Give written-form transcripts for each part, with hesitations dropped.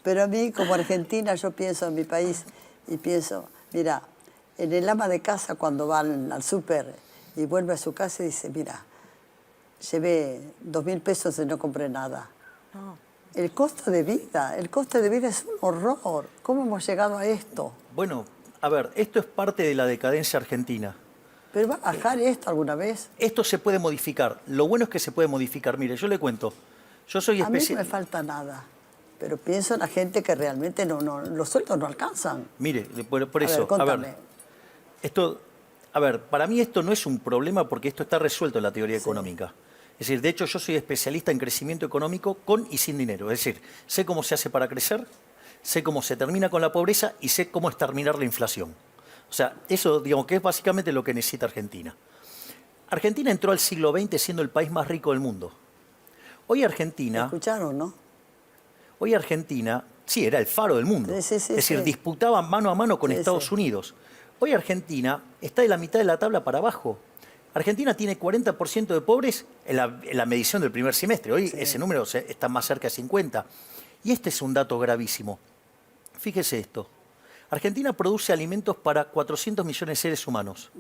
Pero a mí, como argentina, yo pienso en mi país y pienso, mira, en el ama de casa cuando va al súper y vuelve a su casa y dice, mira, llevé 2.000 pesos y no compré nada. No. El costo de vida es un horror. ¿Cómo hemos llegado a esto? Bueno, a ver, esto es parte de la decadencia argentina. ¿Pero va a bajar esto alguna vez? Esto se puede modificar. Lo bueno es que se puede modificar. Mire, yo le cuento. Yo soy A mí no especialista. me falta nada. Pero pienso en la gente que realmente los sueldos no alcanzan. Mire, por eso, ver, contame. a ver, para mí esto no es un problema porque esto está resuelto en la teoría económica. Es decir, de hecho yo soy especialista en crecimiento económico con y sin dinero. Es decir, sé cómo se hace para crecer, sé cómo se termina con la pobreza y sé cómo exterminar la inflación. O sea, eso, digamos, que es básicamente lo que necesita Argentina. Argentina entró al siglo XX siendo el país más rico del mundo. Hoy Argentina... ¿Escucharon, no? Hoy Argentina, sí, era el faro del mundo. Sí, es decir, disputaba mano a mano con Estados Unidos. Hoy Argentina está de la mitad de la tabla para abajo. Argentina tiene 40% de pobres en la medición del primer semestre. Hoy ese número está más cerca de 50. Y este es un dato gravísimo. Fíjese esto. Argentina produce alimentos para 400 millones de seres humanos.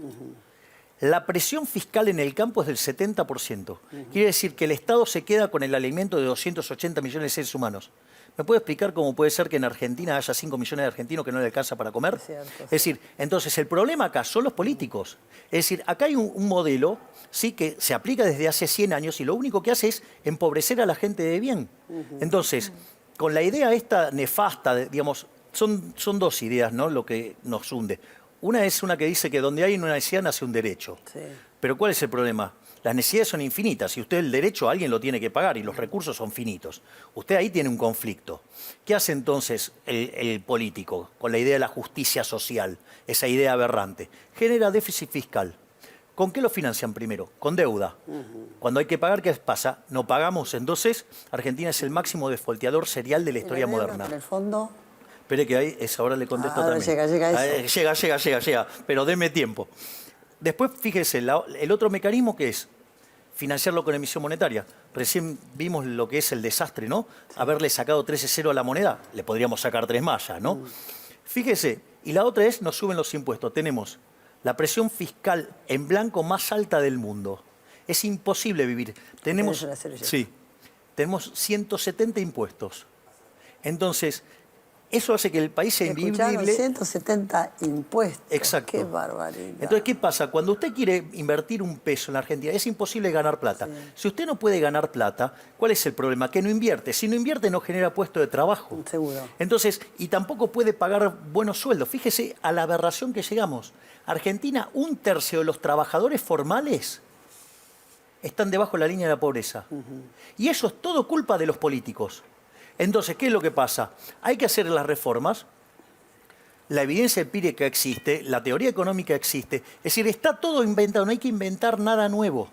La presión fiscal en el campo es del 70%. Quiere decir que el Estado se queda con el alimento de 280 millones de seres humanos. ¿Me puede explicar cómo puede ser que en Argentina haya 5 millones de argentinos que no le alcanza para comer? Es decir, entonces el problema acá son los políticos. Es decir, acá hay un modelo sí que se aplica desde hace 100 años y lo único que hace es empobrecer a la gente de bien. Entonces, con la idea esta nefasta, digamos, son dos ideas, ¿no?, lo que nos hunde. Una es una que dice que donde hay una necesidad nace un derecho. Pero ¿cuál es el problema? Las necesidades son infinitas y usted el derecho a alguien lo tiene que pagar y los recursos son finitos. Usted ahí tiene un conflicto. ¿Qué hace entonces el político con la idea de la justicia social? Esa idea aberrante. Genera déficit fiscal. ¿Con qué lo financian primero? Con deuda. Cuando hay que pagar, ¿qué pasa? No pagamos. Entonces, Argentina es el máximo defaulteador serial de la historia moderna. En el fondo... Espere que ahí, ahora le contesto ahora también. Llega, pero deme tiempo. Después, fíjese, el otro mecanismo que es financiarlo con emisión monetaria. Recién vimos lo que es el desastre, ¿no? Haberle sacado 13-0 a la moneda, le podríamos sacar 3 más ya, ¿no? Fíjese, y la otra es, nos suben los impuestos. Tenemos la presión fiscal en blanco más alta del mundo. Es imposible vivir. Tenemos 170 impuestos. Entonces, eso hace que el país sea invivible. 170 impuestos. Exacto. Qué barbaridad. Entonces, ¿qué pasa? Cuando usted quiere invertir un peso en la Argentina, es imposible ganar plata. Si usted no puede ganar plata, ¿cuál es el problema? Que no invierte. Si no invierte, no genera puesto de trabajo. Seguro. Entonces, y tampoco puede pagar buenos sueldos. Fíjese a la aberración que llegamos. Argentina, 1/3 de los trabajadores formales están debajo de la línea de la pobreza. Y eso es todo culpa de los políticos. Entonces, ¿qué es lo que pasa? Hay que hacer las reformas, la evidencia empírica existe, la teoría económica existe, es decir, está todo inventado, no hay que inventar nada nuevo.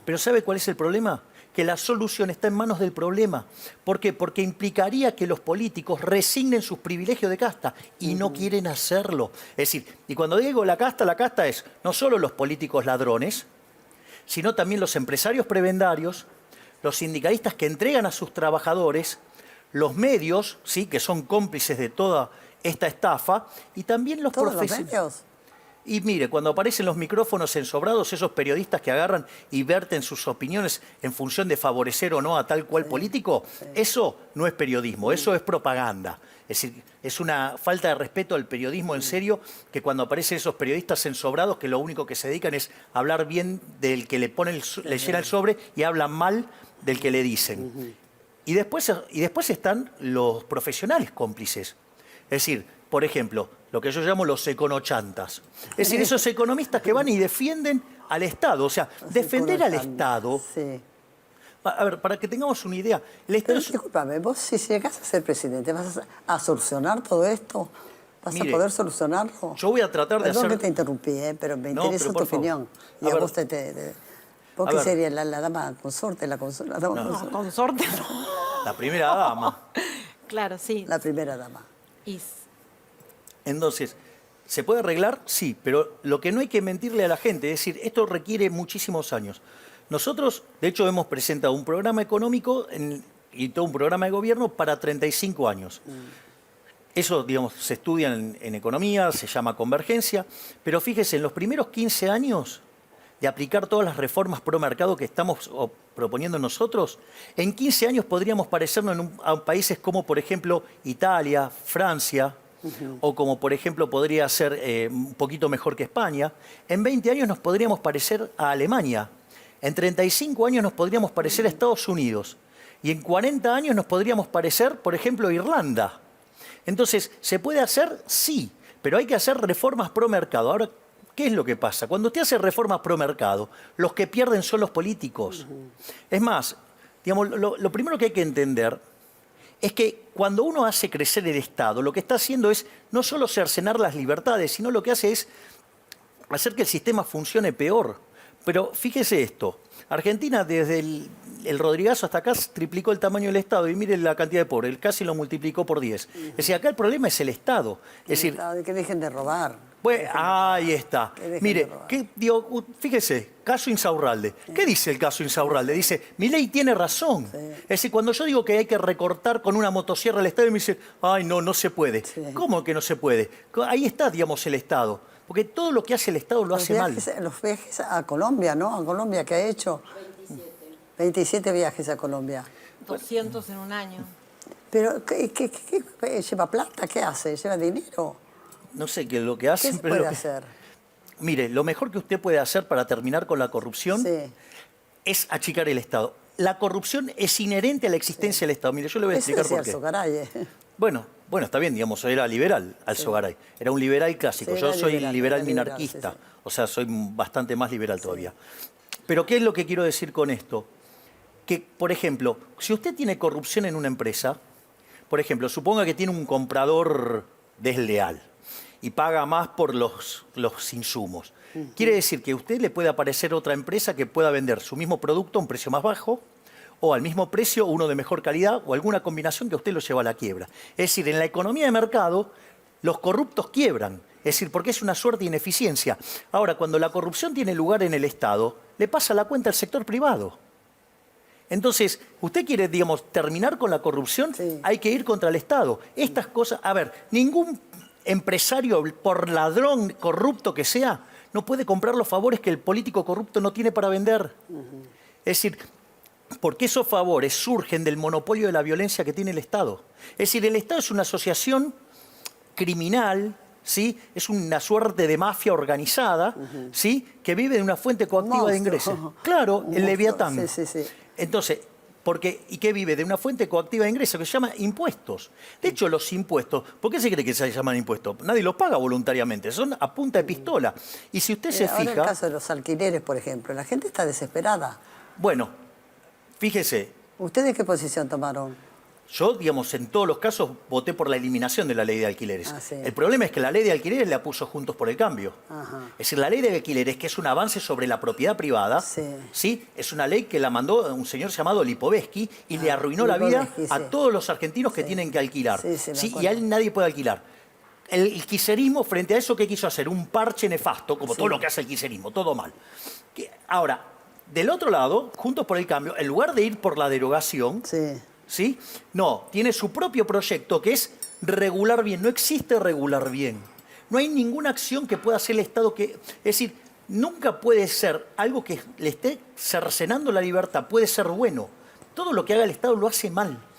Pero ¿sabe cuál es el problema? Que la solución está en manos del problema. ¿Por qué? Porque implicaría que los políticos resignen sus privilegios de casta y no quieren hacerlo. Es decir, y cuando digo la casta es no solo los políticos ladrones, sino también los empresarios prebendarios, los sindicalistas que entregan a sus trabajadores, los medios, ¿sí?, que son cómplices de toda esta estafa, y también los profesionales. Y mire, cuando aparecen los micrófonos ensobrados, esos periodistas que agarran y verten sus opiniones en función de favorecer o no a tal cual político, eso no es periodismo, eso es propaganda. Es decir, es una falta de respeto al periodismo en serio, que cuando aparecen esos periodistas ensobrados que lo único que se dedican es hablar bien del que le llena el sobre y hablan mal del que le dicen. Y después están los profesionales cómplices. Es decir, por ejemplo, lo que yo llamo los econochantas. Es decir, esos economistas que van y defienden al Estado. O sea, defender al Estado... A ver, para que tengamos una idea... Pero discúlpame, vos si llegas a ser presidente, ¿vas a solucionar todo esto? ¿Vas a poder solucionarlo? Yo voy a tratar de hacer... Perdón que te interrumpí, pero me interesa tu opinión. Y a vos ¿Vos qué sería la dama consorte? No, consorte no. La primera dama. Claro, sí. La primera dama. Entonces, ¿se puede arreglar? Sí, pero lo que no hay que mentirle a la gente, es decir, esto requiere muchísimos años. Nosotros, de hecho, hemos presentado un programa económico y todo un programa de gobierno para 35 años. Eso, digamos, se estudia en economía, se llama convergencia, pero fíjese, en los primeros 15 años de aplicar todas las reformas pro mercado que estamos proponiendo nosotros, en 15 años podríamos parecernos a países como, por ejemplo, Italia, Francia, o como, por ejemplo, podría ser un poquito mejor que España. En 20 años nos podríamos parecer a Alemania. En 35 años nos podríamos parecer a Estados Unidos. Y en 40 años nos podríamos parecer, por ejemplo, a Irlanda. Entonces, ¿se puede hacer? Sí, pero hay que hacer reformas pro mercado. Ahora, ¿qué es lo que pasa? Cuando usted hace reformas pro mercado, los que pierden son los políticos. Es más, digamos, lo primero que hay que entender es que cuando uno hace crecer el Estado, lo que está haciendo es no solo cercenar las libertades, sino lo que hace es hacer que el sistema funcione peor. Pero fíjese esto, Argentina desde el Rodrigazo hasta acá triplicó el tamaño del Estado y mire la cantidad de pobres, casi lo multiplicó por 10. Es decir, acá el problema es el Estado. Es decir, que dejen de robar. Pues, ahí está. Mire, fíjese, caso Insaurralde. ¿Qué dice el caso Insaurralde? Dice, Milei tiene razón. Sí. Es decir, cuando yo digo que hay que recortar con una motosierra el Estado, me dice, ay, no, no se puede. Sí. ¿Cómo que no se puede? Ahí está, digamos, el Estado. Porque todo lo que hace el Estado lo hace mal. Los viajes a Colombia, ¿no? A Colombia, ¿qué ha hecho? 27 viajes a Colombia. 200 en un año. Pero, ¿qué lleva plata? ¿Qué hace? ¿Lleva dinero? No sé qué es lo que hacen. ¿Qué se pero puede hacer? Mire, lo mejor que usted puede hacer para terminar con la corrupción es achicar el Estado. La corrupción es inherente a la existencia del Estado. Mire, yo le voy a explicar por qué. Alzogaray, Bueno, está bien, digamos, era liberal Alzogaray. Era un liberal clásico. Sí, Yo era soy liberal, liberal era liberal, minarquista. sí, sí. O sea, soy bastante más liberal todavía. Pero ¿qué es lo que quiero decir con esto? Que, por ejemplo, si usted tiene corrupción en una empresa, por ejemplo, suponga que tiene un comprador desleal y paga más por los insumos. Quiere decir que a usted le puede aparecer otra empresa que pueda vender su mismo producto a un precio más bajo o al mismo precio, uno de mejor calidad o alguna combinación que a usted lo lleva a la quiebra. Es decir, en la economía de mercado, los corruptos quiebran. Es decir, porque es una suerte de ineficiencia. Ahora, cuando la corrupción tiene lugar en el Estado, le pasa la cuenta al sector privado. Entonces, usted quiere, digamos, terminar con la corrupción, hay que ir contra el Estado. Estas cosas, a ver, ningún empresario, por ladrón corrupto que sea, no puede comprar los favores que el político corrupto no tiene para vender. Es decir, porque esos favores surgen del monopolio de la violencia que tiene el Estado. Es decir, el Estado es una asociación criminal, ¿sí? Es una suerte de mafia organizada, ¿sí? Que vive de una fuente coactiva de ingresos. Claro, el Leviatán. Sí. Entonces, ¿y qué vive? De una fuente coactiva de ingresos que se llama impuestos. De hecho, los impuestos, ¿por qué se cree que se llaman impuestos? Nadie los paga voluntariamente, son a punta de pistola. Y si usted se ahora fija... en el caso de los alquileres, por ejemplo, la gente está desesperada. Bueno, fíjese, ¿Ustedes qué posición tomaron? yo, digamos, en todos los casos voté por la eliminación de la ley de alquileres. Sí. El problema es que la ley de alquileres la puso Juntos por el Cambio. Es decir, la ley de alquileres, que es un avance sobre la propiedad privada, ¿sí? Es una ley que la mandó un señor llamado Lipovetsky y le arruinó la vida a todos los argentinos que tienen que alquilar. Y a él nadie puede alquilar. El kirchnerismo, frente a eso, ¿qué quiso hacer? Un parche nefasto, como todo lo que hace el kirchnerismo, todo mal. Ahora, del otro lado, Juntos por el Cambio, en lugar de ir por la derogación... ¿Sí? No, tiene su propio proyecto que es regular bien. No existe regular bien. No hay ninguna acción que pueda hacer el Estado que... Es decir, nunca puede ser algo que le esté cercenando la libertad, puede ser bueno. Todo lo que haga el Estado lo hace mal.